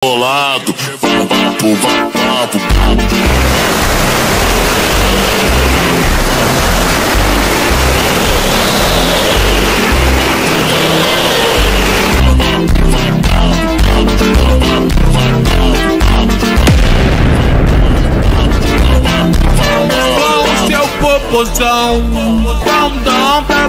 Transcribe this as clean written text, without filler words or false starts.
Bolado, papo, papo. Com seu popozão, dão pra